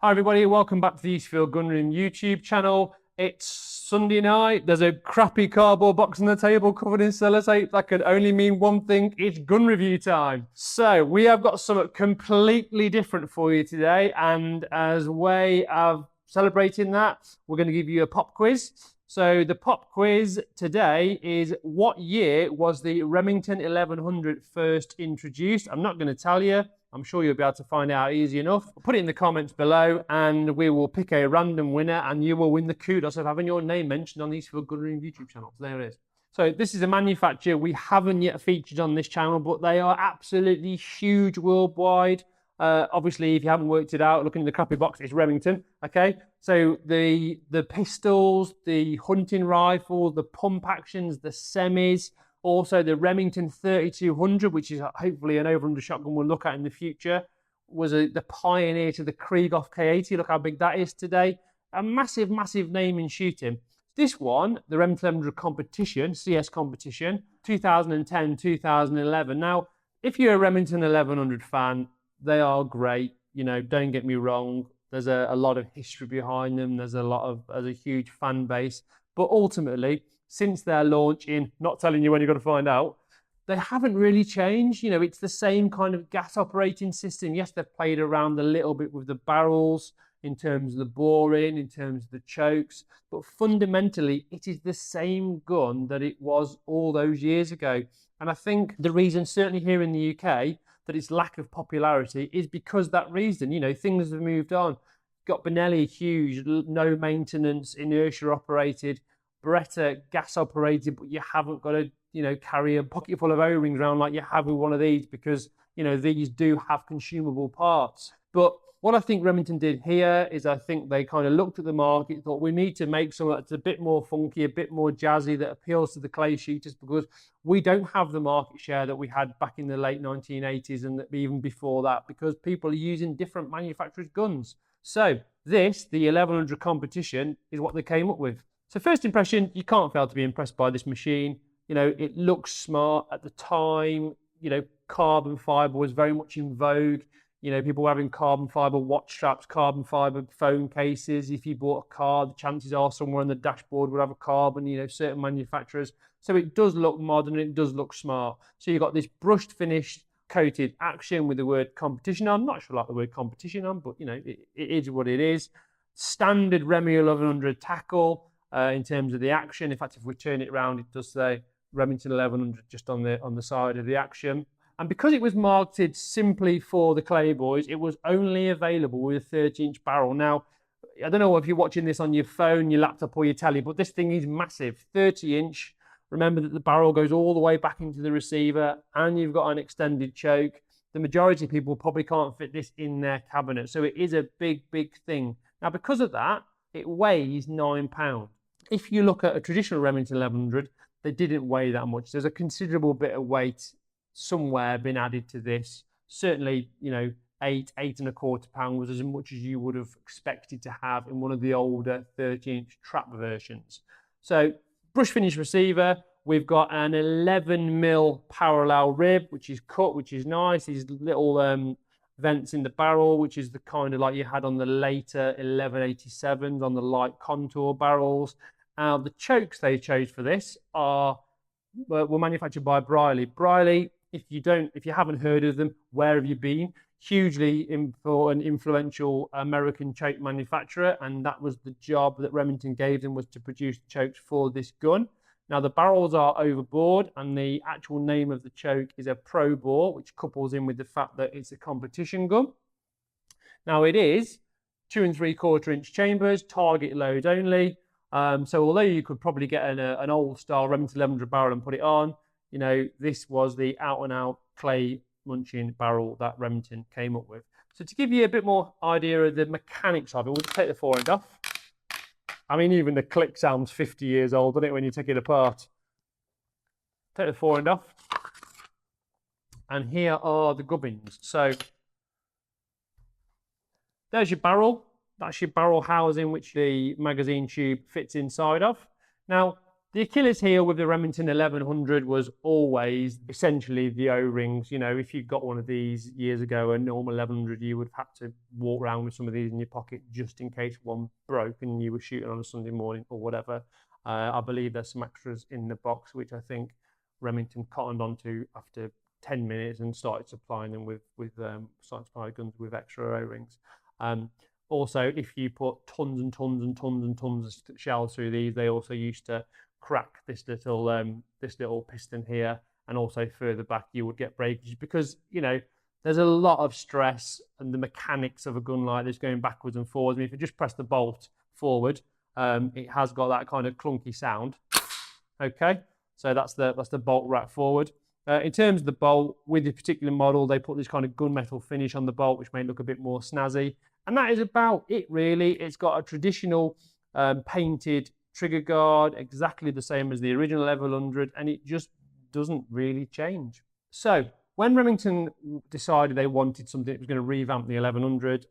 Hi everybody, welcome back to the Eastfield Gunroom YouTube channel. It's Sunday night, there's a crappy cardboard box on the table covered in sellotape. That could only mean one thing, it's gun review time. So we have got something completely different for you today, and as a way of celebrating that, we're going to give you a pop quiz. So the pop quiz today is, what year was the Remington 1100 first introduced? I'm not going to tell you. I'm sure you'll be able to find out easy enough. Put it in the comments below and we will pick a random winner and you will win the kudos of having your name mentioned on the Eastfield Gunroom YouTube channel. So there it is. So this is a manufacturer we haven't yet featured on this channel, but they are absolutely huge worldwide. Obviously, if you haven't worked it out, looking in the crappy box, it's Remington, okay? So the pistols, the hunting rifles, the pump actions, the semis, also the Remington 3200, which is hopefully an over-under shotgun we'll look at in the future, was the pioneer to the Krieghoff K80. Look how big that is today. A massive, massive name in shooting. This one, the Remington 1100 competition, CS competition, 2010, 2011. Now, if you're a Remington 1100 fan, they are great. You know, don't get me wrong. There's a lot of history behind them. There's a huge fan base. But ultimately, since their launch in, not telling you when you're going to find out, they haven't really changed. You know, it's the same kind of gas operating system. Yes, they've played around a little bit with the barrels in terms of the boring, in terms of the chokes, but fundamentally, it is the same gun that it was all those years ago. And I think the reason, certainly here in the UK, that its lack of popularity is because that reason. You know, things have moved on. Got Benelli, huge, no maintenance, inertia operated. Beretta, gas operated, but you haven't got to, you know, carry a pocket full of O-rings around like you have with one of these, because, you know, these do have consumable parts. But what I think Remington did here is, I think they kind of looked at the market, thought we need to make something that's a bit more funky, a bit more jazzy, that appeals to the clay shooters, because we don't have the market share that we had back in the late 1980s and even before that, because people are using different manufacturers' guns. So this, the 1100 competition, is what they came up with. So first impression, you can't fail to be impressed by this machine. You know, it looks smart. At the time, you know, carbon fiber was very much in vogue. You know, people were having carbon fiber watch straps, carbon fiber phone cases. If you bought a car, the chances are somewhere on the dashboard would have a carbon, you know, certain manufacturers. So it does look modern, it does look smart. So you've got this brushed, finished, coated action with the word competition on. I'm not sure I like the word competition on, but, you know, it is what it is. Standard Remy 1100 tackle. In terms of the action, in fact, if we turn it around, it does say Remington 1100 just on the side of the action. And because it was marketed simply for the clay boys, it was only available with a 30-inch barrel. Now, I don't know if you're watching this on your phone, your laptop, or your telly, but this thing is massive, 30-inch. Remember that the barrel goes all the way back into the receiver, and you've got an extended choke. The majority of people probably can't fit this in their cabinet, so it is a big, big thing. Now, because of that, it weighs 9 pounds. If you look at a traditional Remington 1100, they didn't weigh that much. There's a considerable bit of weight somewhere been added to this. Certainly, you know, 8.25 pounds was as much as you would have expected to have in one of the older 30-inch trap versions. So, brush finish receiver. We've got an 11mm parallel rib, which is cut, which is nice. These little vents in the barrel, which is the kind of like you had on the later 1187s on the light contour barrels. The chokes they chose for this were manufactured by Briley. Briley, if you haven't heard of them, where have you been? Hugely important, influential American choke manufacturer, and that was the job that Remington gave them, was to produce the chokes for this gun. Now the barrels are overbored, and the actual name of the choke is a Pro bore, which couples in with the fact that it's a competition gun. Now it is 2 3/4 inch chambers, target load only. So although you could probably get an old style Remington 1100 barrel and put it on, you know, this was the out and out clay munching barrel that Remington came up with. So to give you a bit more idea of the mechanics of it, we'll just take the forend off. I mean, even the click sounds 50 years old, doesn't it, when you take it apart? Take the forend off. And here are the gubbins. So there's your barrel. That's your barrel housing, which the magazine tube fits inside of. Now, The Achilles heel with the Remington 1100 was always essentially the O-rings. You know, if you got one of these years ago, a normal 1100, you would have to walk around with some of these in your pocket just in case one broke and you were shooting on a Sunday morning or whatever. I believe there's some extras in the box, which I think Remington cottoned onto after 10 minutes and started supplying them with started supplying guns with extra O-rings. Also, if you put tons and tons and tons and tons of shells through these, they also used to crack this little piston here, and also further back you would get breakage because, you know, there's a lot of stress and the mechanics of a gun like this going backwards and forwards. I mean, if you just press the bolt forward, it has got that kind of clunky sound. Okay, so that's the bolt rack forward. In terms of the bolt, with this particular model, they put this kind of gunmetal finish on the bolt, which made it look a bit more snazzy. And that is about it, really. It's got a traditional painted trigger guard, exactly the same as the original 1100, and it just doesn't really change. So when Remington decided they wanted something that was going to revamp the 1100,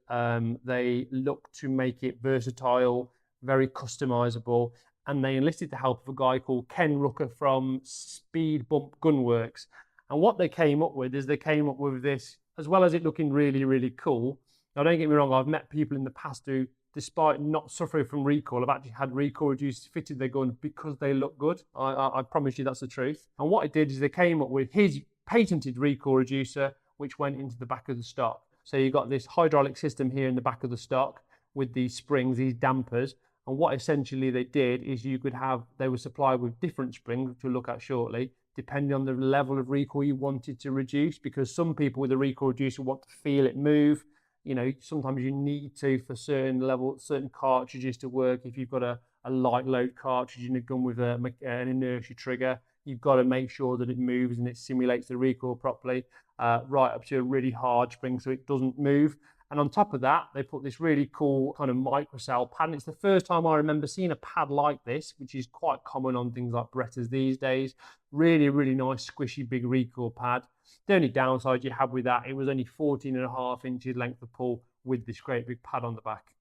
they looked to make it versatile, very customizable, and they enlisted the help of a guy called Ken Rucker from Speed Bump Gunworks. And what they came up with is they came up with this, as well as it looking really, really cool. Now, don't get me wrong, I've met people in the past who, despite not suffering from recoil, have actually had recoil reducers fitted their gun because they look good. I promise you that's the truth. And what it did is they came up with his patented recoil reducer, which went into the back of the stock. So you've got this hydraulic system here in the back of the stock with these springs, these dampers. And what essentially they did is they were supplied with different springs, which we'll look at shortly, depending on the level of recoil you wanted to reduce, because some people with a recoil reducer want to feel it move. You know, sometimes you need to, for certain cartridges to work. If you've got a light load cartridge in a gun with an inertia trigger, you've got to make sure that it moves and it simulates the recoil properly, right up to a really hard spring so it doesn't move. And on top of that, they put this really cool kind of microcell pad. And it's the first time I remember seeing a pad like this, which is quite common on things like Berettas these days. Really, really nice, squishy, big recoil pad. The only downside you have with that, it was only 14.5 inches length of pull with this great big pad on the back.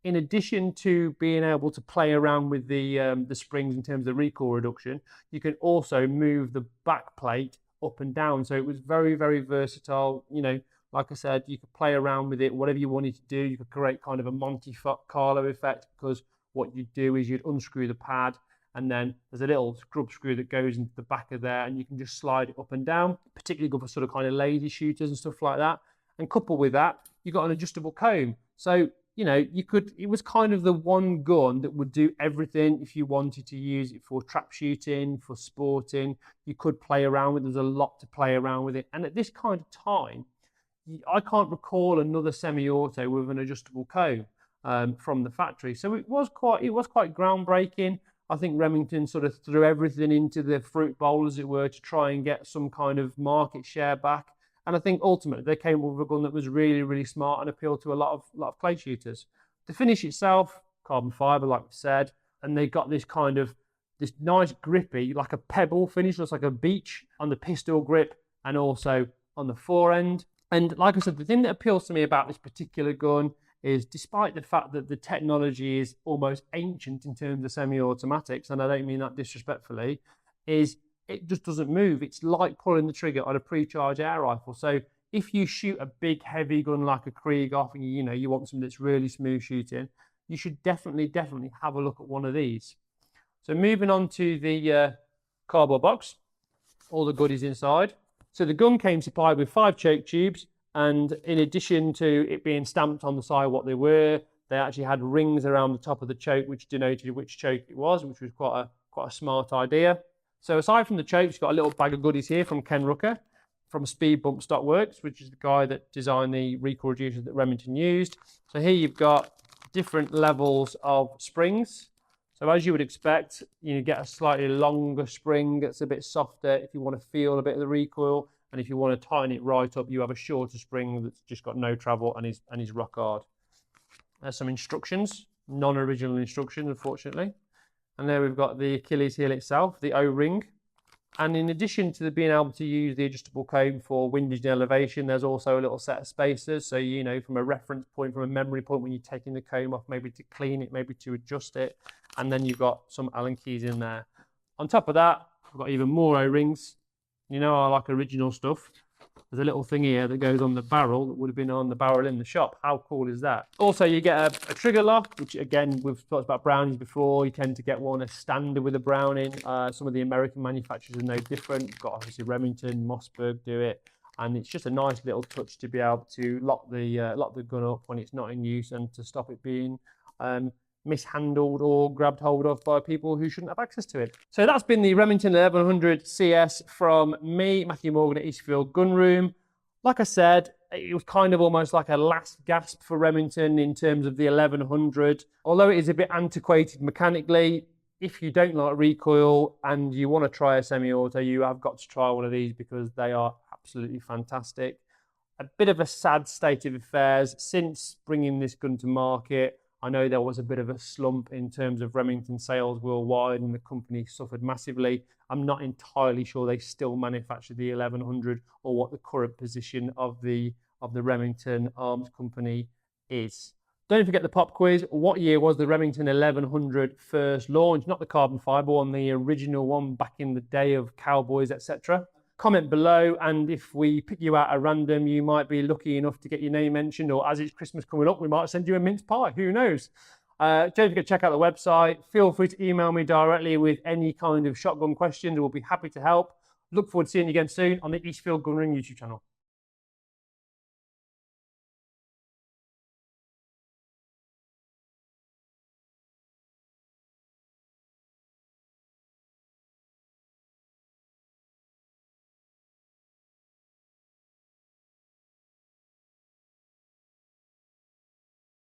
In addition to being able to play around with the springs in terms of recoil reduction, you can also move the back plate up and down. So it was very, very versatile. You know, like I said, you could play around with it, whatever you wanted to do. You could create kind of a Monte Carlo effect, because what you'd do is you'd unscrew the pad, and then there's a little scrub screw that goes into the back of there, and you can just slide it up and down, particularly good for sort of kind of lazy shooters and stuff like that. And coupled with that, you've got an adjustable comb. So, you know, it was kind of the one gun that would do everything. If you wanted to use it for trap shooting, for sporting, you could play around with it. There's a lot to play around with it. And at this kind of time, I can't recall another semi-auto with an adjustable comb from the factory. So it was quite groundbreaking. I think Remington sort of threw everything into the fruit bowl, as it were, to try and get some kind of market share back. And I think ultimately they came up with a gun that was really, really smart and appealed to a lot of clay shooters. The finish itself, carbon fiber, like we said, and they got this nice grippy, like a pebble finish, looks like a beach on the pistol grip and also on the fore end. And like I said, the thing that appeals to me about this particular gun is, despite the fact that the technology is almost ancient in terms of semi-automatics, and I don't mean that disrespectfully, is it just doesn't move. It's like pulling the trigger on a pre-charged air rifle. So if you shoot a big heavy gun like a Krieg off, and you want something that's really smooth shooting, you should definitely have a look at one of these. So moving on to the cardboard box, all the goodies inside. So the gun came supplied with 5 choke tubes, and in addition to it being stamped on the side what they were, they actually had rings around the top of the choke which denoted which choke it was, which was quite a smart idea. So aside from the chokes, you've got a little bag of goodies here from Ken Rucker from Speed Bump Stockworks, which is the guy that designed the recoil reducer that Remington used. So here you've got different levels of springs. So as you would expect, you get a slightly longer spring that's a bit softer if you want to feel a bit of the recoil, and if you want to tighten it right up, you have a shorter spring that's just got no travel and is rock hard. There's some instructions, non-original instructions, unfortunately. And there we've got the Achilles heel itself, the O-ring. And in addition to being able to use the adjustable comb for windage and elevation, there's also a little set of spacers. So, from a reference point, from a memory point, when you're taking the comb off, maybe to clean it, maybe to adjust it. And then you've got some Allen keys in there. On top of that, I've got even more O-rings. You know, I like original stuff. There's a little thing here that goes on the barrel that would have been on the barrel in the shop. How cool is that? Also, you get a trigger lock, which again, we've talked about Brownies before. You tend to get one as standard with a Browning. Some of the American manufacturers are no different. You've got obviously Remington, Mossberg do it. And it's just a nice little touch to be able to lock the gun up when it's not in use and to stop it being mishandled or grabbed hold of by people who shouldn't have access to it. So that's been the Remington 1100 CS from me, Matthew Morgan at Eastfield Gunroom. Like I said, it was kind of almost like a last gasp for Remington in terms of the 1100. Although it is a bit antiquated mechanically, if you don't like recoil and you want to try a semi-auto, you have got to try one of these because they are absolutely fantastic. A bit of a sad state of affairs since bringing this gun to market. I know there was a bit of a slump in terms of Remington sales worldwide and the company suffered massively. I'm not entirely sure they still manufacture the 1100 or what the current position of the Remington Arms Company is. Don't forget the pop quiz. What year was the Remington 1100 first launched? Not the carbon fiber one, the original one back in the day of cowboys, etc. Comment below, and if we pick you out at random, you might be lucky enough to get your name mentioned, or as it's Christmas coming up, we might send you a mince pie. Who knows? Don't forget to check out the website. Feel free to email me directly with any kind of shotgun questions. We'll be happy to help. Look forward to seeing you again soon on the Eastfield Gunroom YouTube channel.